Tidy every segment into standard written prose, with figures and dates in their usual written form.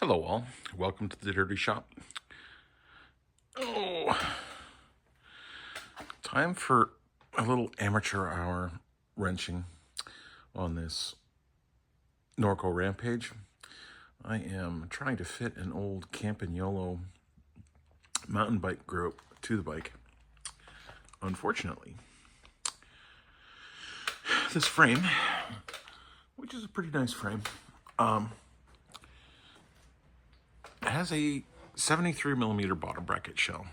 Hello all, welcome to the Dirty Shop. Oh, time for a little amateur hour wrenching on this Norco Rampage. I am trying to fit an old Campagnolo mountain bike grope to the bike. Unfortunately, this frame, which is a pretty nice frame, has a 73 millimeter bottom bracket shell.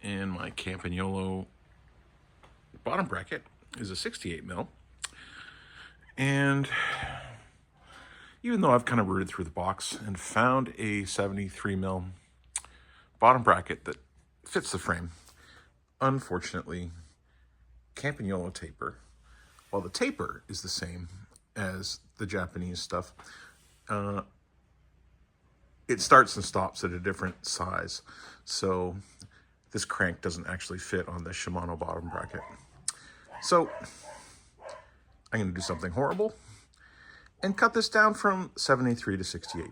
And my Campagnolo bottom bracket is a 68 mil. And even though I've kind of rooted through the box and found a 73 mil bottom bracket that fits the frame, unfortunately, Campagnolo taper, while the taper is the same as the Japanese stuff, it starts and stops at a different size. So this crank doesn't actually fit on the Shimano bottom bracket. So I'm going to do something horrible and cut this down from 73 to 68.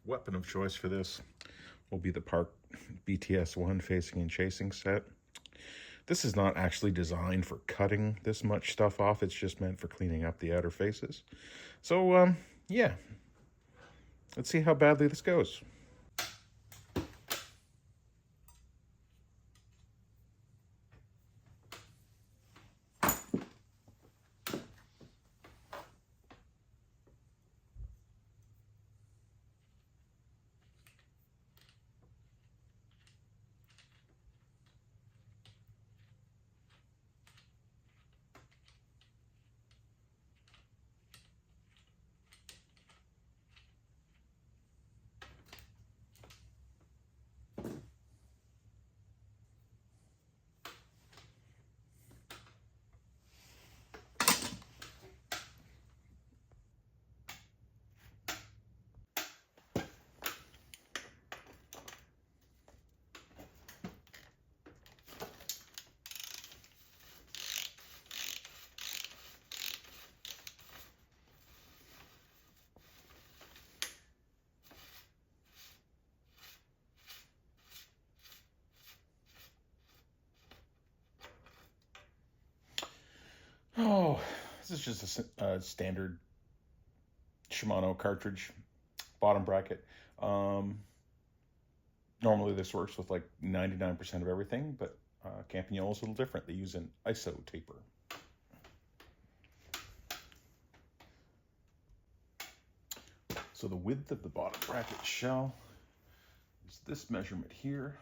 Weapon of choice for this will be the Park BTS1 facing and chasing set. This is not actually designed for cutting this much stuff off. It's just meant for cleaning up the outer faces. So, yeah. Let's see how badly this goes. Oh, this is just a standard Shimano cartridge bottom bracket. Normally this works with like 99% of everything, but Campagnolo is a little different. They use an ISO taper. So the width of the bottom bracket shell is this measurement here.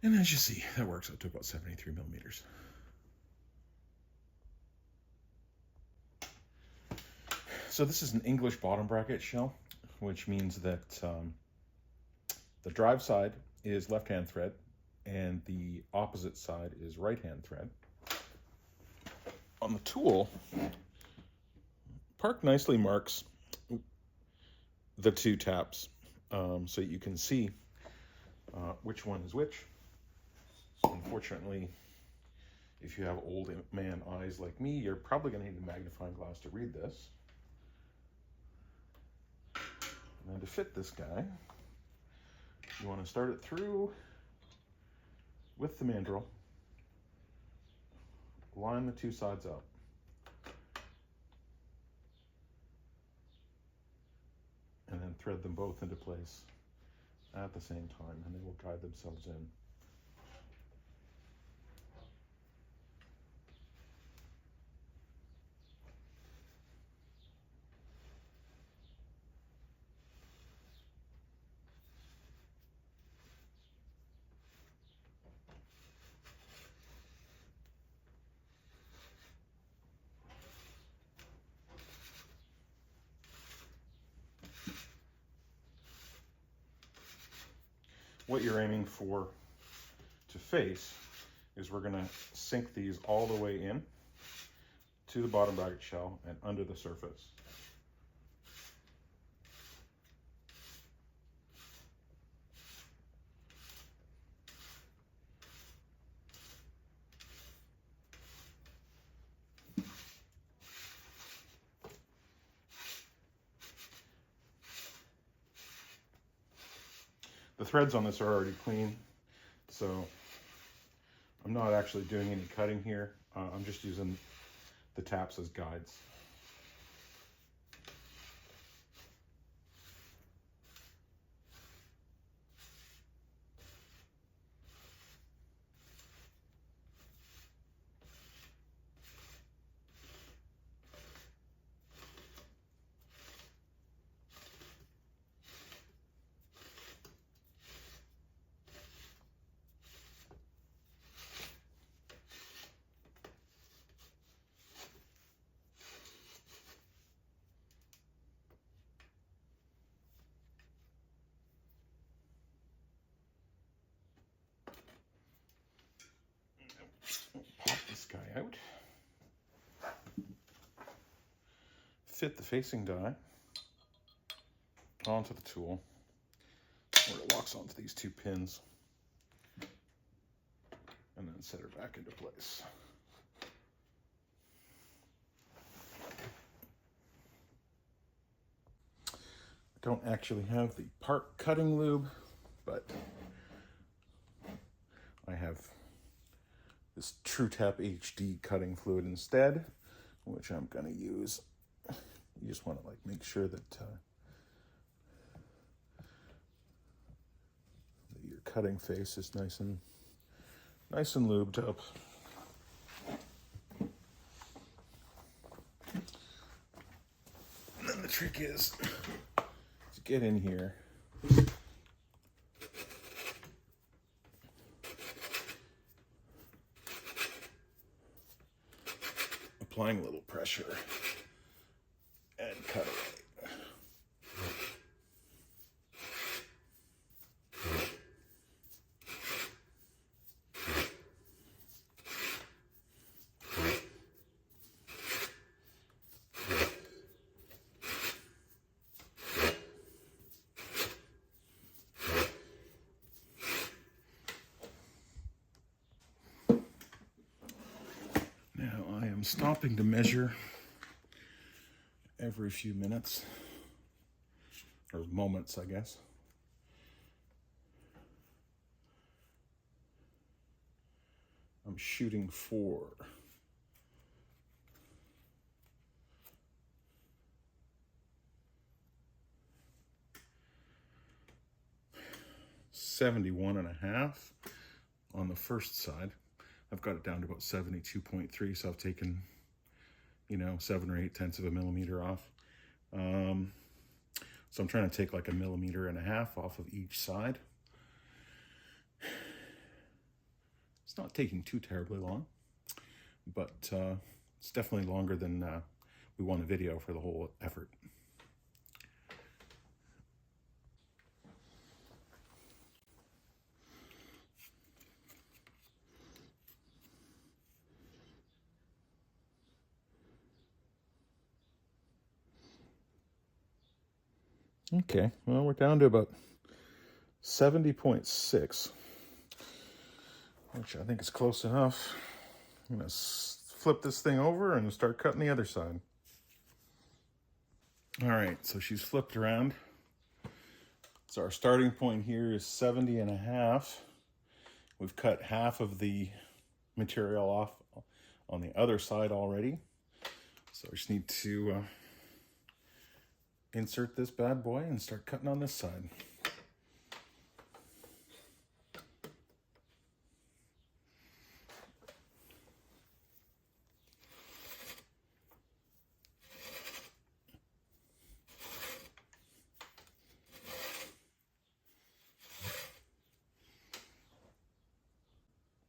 And as you see, that works out to about 73 millimeters. So this is an English bottom bracket shell, which means that the drive side is left-hand thread and the opposite side is right-hand thread. On the tool, Park nicely marks the two taps so you can see which one is which. Unfortunately, if you have old man eyes like me, you're probably going to need a magnifying glass to read this. And then to fit this guy, you want to start it through with the mandrel, line the two sides up, and then thread them both into place at the same time, and they will guide themselves in. What you're aiming for to face is we're going to sink these all the way in to the bottom bracket shell and under the surface. The threads on this are already clean, so I'm not actually doing any cutting here. I'm just using the taps as guides. Pop this guy out. Fit the facing die onto the tool where it locks onto these two pins, and then set her back into place. I don't actually have the part cutting lube, but I have this TrueTap HD cutting fluid instead, which I'm going to use. You just want to like make sure that your cutting face is nice and lubed up. And then the trick is to get in here, applying a little pressure and cut away. Now I am stopping to measure every few minutes, or moments, I guess. I'm shooting for 71.5 on the first side. I've got it down to about 72.3, so I've taken, 7 or 8 tenths of a millimeter off. So I'm trying to take like 1.5 millimeters off of each side. It's not taking too terribly long, but it's definitely longer than we want a video for the whole effort. Okay, well, we're down to about 70.6, which I think is close enough. I'm going to flip this thing over and start cutting the other side. All right, so she's flipped around. So our starting point here is 70.5. We've cut half of the material off on the other side already. So I just need to insert this bad boy and start cutting on this side.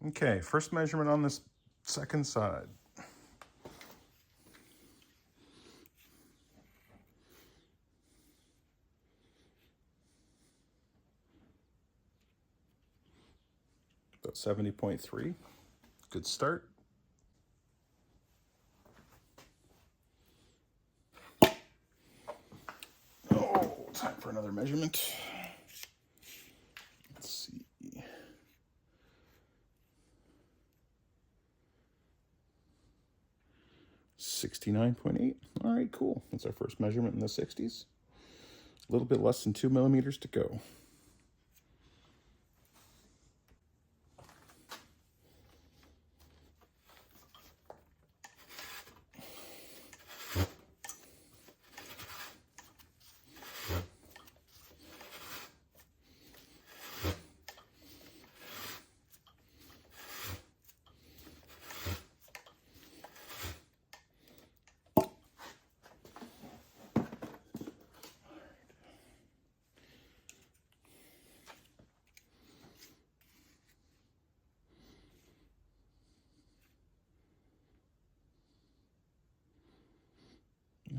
Okay, first measurement on this second side. About 70.3. Good start. Oh, time for another measurement. Let's see. 69.8. All right, cool. That's our first measurement in the 60s. A little bit less than 2 millimeters to go.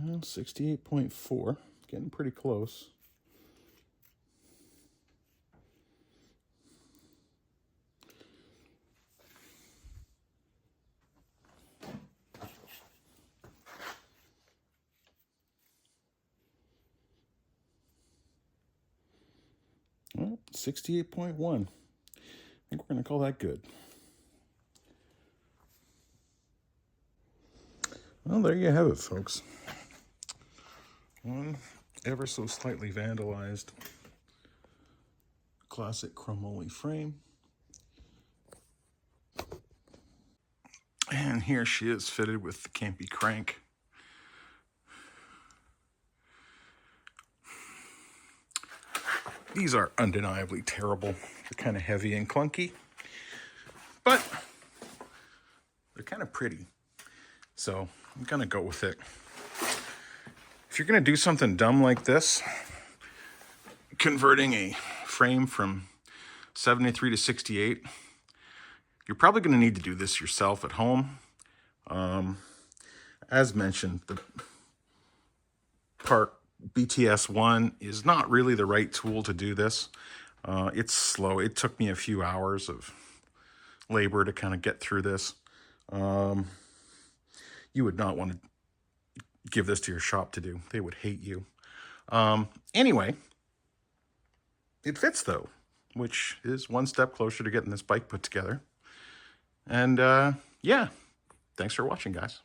68.4, getting pretty close. Well, 68.1. I think we're going to call that good. Well, there you have it, folks. One ever so slightly vandalized classic chromoly frame. And here she is fitted with the campy crank. These are undeniably terrible. They're kind of heavy and clunky, but they're kind of pretty. So I'm gonna go with it. If you're gonna do something dumb like this, converting a frame from 73 to 68, you're probably gonna need to do this yourself at home. As mentioned, the part BTS1 is not really the right tool to do this. It's slow. It took me a few hours of labor to kind of get through this. You would not want to give this to your shop to do. They would hate you. Anyway, it fits though, which is one step closer to getting this bike put together. And yeah, thanks for watching, guys.